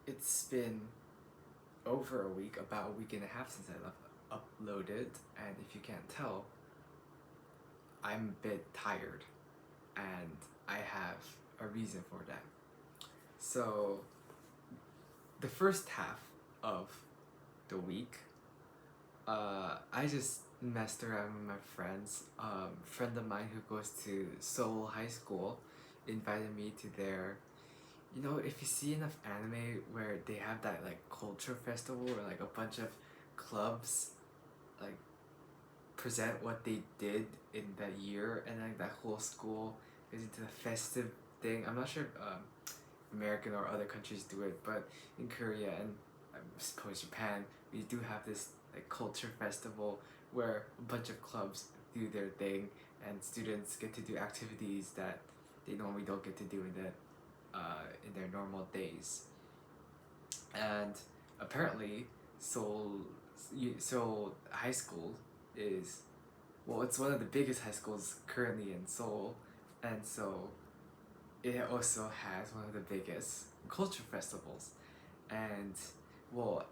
It's been over a week, about a week and a half since I uploaded, and if you can't tell, I'm a bit tired, and I have a reason for that. So, the first half of the week, I just messed around with my friends. Friend of mine who goes to Seoul High School invited me to their, if you see enough anime where they have that like culture festival where like a bunch of clubs like present what they did in that year, and like that whole school goes into the festive thing. I'm not sure if American or other countries do it, but in Korea and I suppose Japan, we do have this like culture festival where a bunch of clubs do their thing and students get to do activities that they normally don't get to do in their normal days. And apparently, Seoul High School is, well, it's one of the biggest high schools currently in Seoul, and so it also has one of the biggest culture festivals. And well,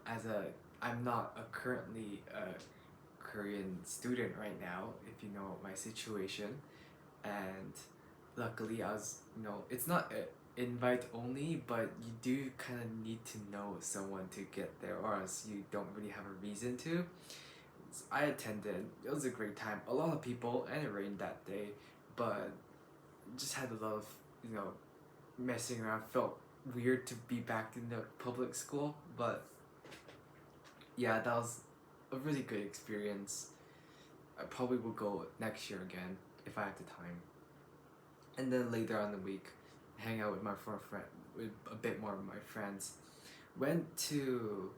I'm not a currently a Korean student right now, if you know my situation, and luckily I was, it's not a invite only, but you do kind of need to know someone to get there, or else you don't really have a reason to. So I attended. It was a great time. A lot of people, and it rained that day, but just had a lot of you know messing around. Felt weird to be back in the public school, but yeah, that was a really good experience. I probably will go next year again if I have the time. And then later on the week, hang out with my friend, with a bit more of my friends. Went to,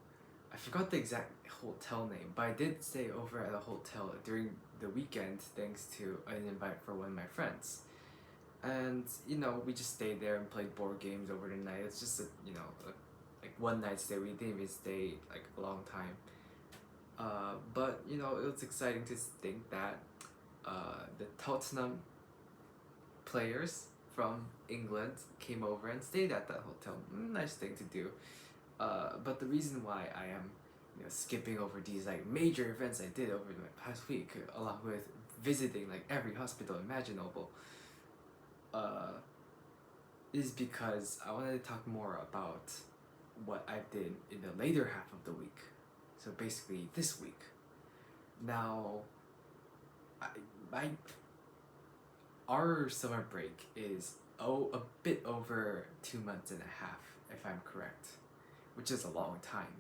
I forgot the exact hotel name, but I did stay over at a hotel during the weekend thanks to an invite for one of my friends. And we just stayed there and played board games over the night. It's just like one night stay. We didn't even stay like a long time. But it was exciting to think that the Tottenham players from England came over and stayed at that hotel. Nice thing to do. But the reason why I am skipping over these like major events I did over the past week, along with visiting like every hospital imaginable, uh, is because I wanted to talk more about what I did in the later half of the week. So basically, this week. Now, I, my our summer break is a bit over 2 months and a half, if I'm correct, which is a long time.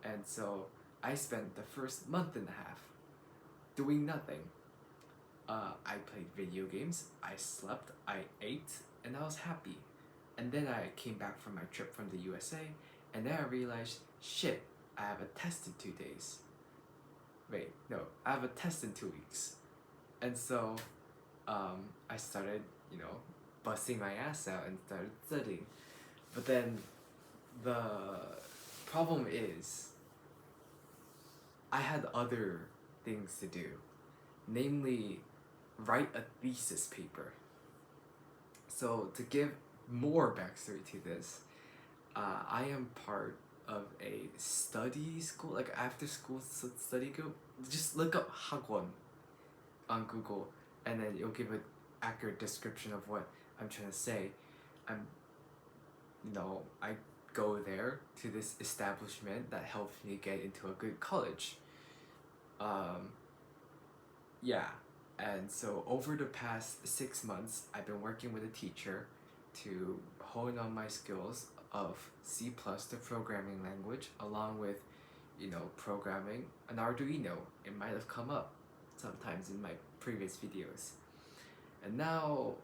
And so I spent the first month and a half doing nothing. I played video games, I slept, I ate, and I was happy. And then I came back from my trip from the USA, and then I realized, shit, I have a test in 2 days. Wait, no, I have a test in 2 weeks. And so I started, busting my ass out and started studying. But then the problem is, I had other things to do, namely, write a thesis paper. So, to give more backstory to this, I am part of a study school, like after school study group. Just look up Hagwon on Google, and then it'll give an accurate description of what I'm trying to say. I'm, I go there to this establishment that helps me get into a good college. Um, yeah, and so over the past 6 months, I've been working with a teacher to hone on my skills of C++, the programming language, along with, programming an Arduino. It might have come up sometimes in my previous videos. And now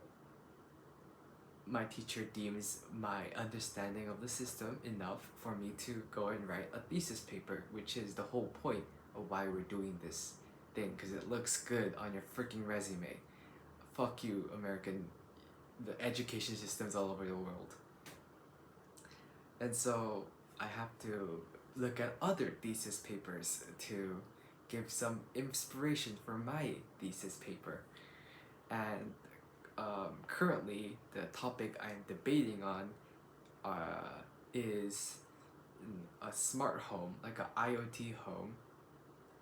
my teacher deems my understanding of the system enough for me to go and write a thesis paper, which is the whole point of why we're doing this thing, because it looks good on your freaking resume. Fuck you, American, the education systems all over the world. And so I have to look at other thesis papers to give some inspiration for my thesis paper. And currently, the topic I'm debating on is a smart home, like a IoT home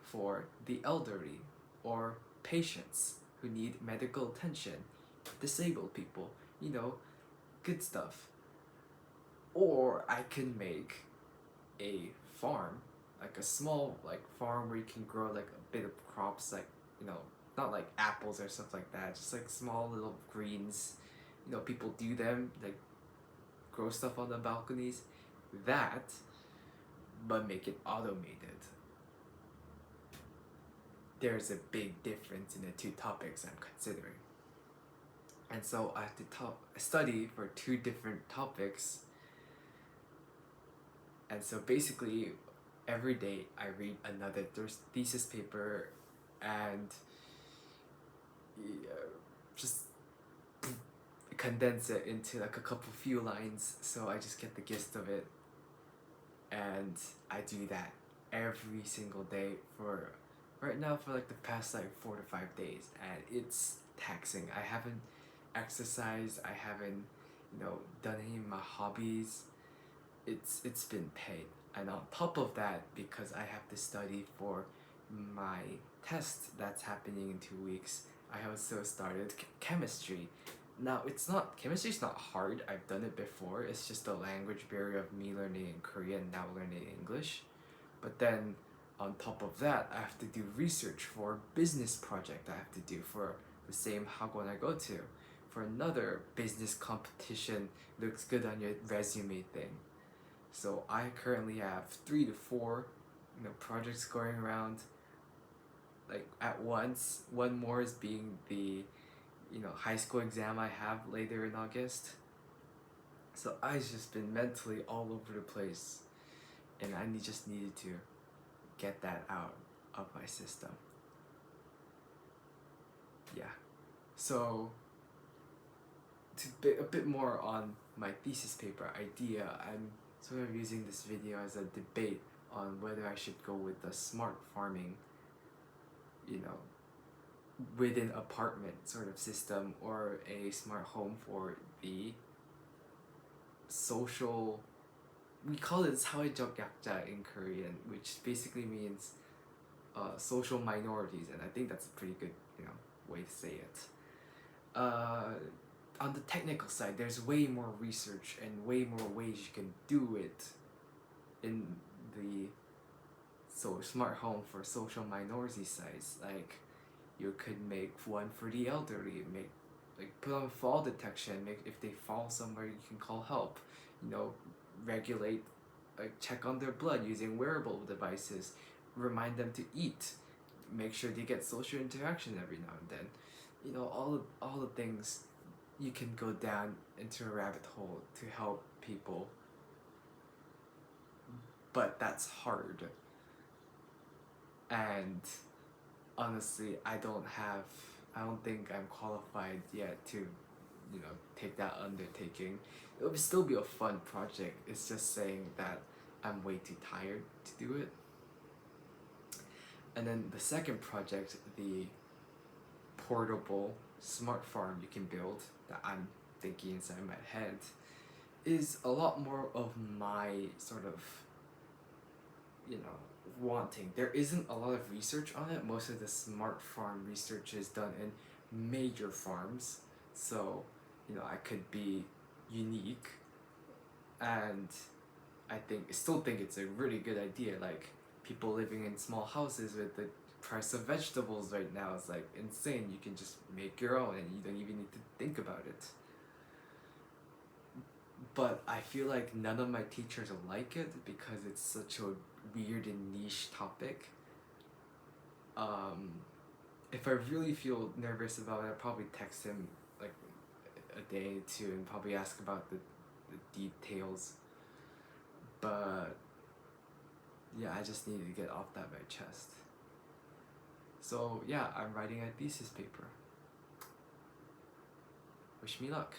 for the elderly or patients who need medical attention, disabled people, you know, good stuff. Or I can make a farm, like a small like farm where you can grow like a bit of crops, like, you know, not like apples or stuff like that, just like small little greens. You know, people do them, like grow stuff on the balconies. That, but make it automated. There's a big difference in the two topics I'm considering. And so I have to study for two different topics. And so basically, every day I read another thesis paper and just condense it into like a couple few lines so I just get the gist of it. And I do that every single day for right now for like the past like 4 to 5 days, and it's taxing. I haven't exercised, I haven't, you know, done any of my hobbies. It's been paid. And on top of that, because I have to study for my test that's happening in 2 weeks, I also started chemistry. Now chemistry's not hard, I've done it before, it's just the language barrier of me learning in Korean, now learning English. But then on top of that, I have to do research for a business project I have to do for the same hagwon I go to, for another business competition looks good on your resume thing. So I currently have 3 to 4, you know, projects going around like at once. One more is being the, you know, high school exam I have later in August. So I've just been mentally all over the place, and I just needed to get that out of my system. Yeah. So a bit more on my thesis paper idea, I'm sort of using this video as a debate on whether I should go with the smart farming, you know, within apartment sort of system, or a smart home for the social, we call it 사회적 약자 in Korean, which basically means social minorities, and I think that's a pretty good, you know, way to say it. On the technical side, there's way more research and way more ways you can do it in the smart home for social minority sites. Like, you could make one for the elderly, make like put on fall detection, make if they fall somewhere you can call help, you know, regulate, like check on their blood using wearable devices, remind them to eat, make sure they get social interaction every now and then. You know, all the things you can go down into a rabbit hole to help people, but that's hard. And honestly, I don't think I'm qualified yet to, you know, take that undertaking. It would still be a fun project. It's just saying that I'm way too tired to do it. And then the second project, the portable smart farm you can build that I'm thinking inside my head, is a lot more of my sort of, you know, wanting. There isn't a lot of research on it. Most of the smart farm research is done in major farms, so, you know, I could be unique, and I still think it's a really good idea. Like, people living in small houses with the price of vegetables right now is like insane. You can just make your own and you don't even need to think about it. But I feel like none of my teachers will like it because it's such a weird and niche topic. If I really feel nervous about it, I'll probably text him like a day or two and probably ask about the details. But yeah, I just needed to get off that my chest. So yeah, I'm writing a thesis paper. Wish me luck.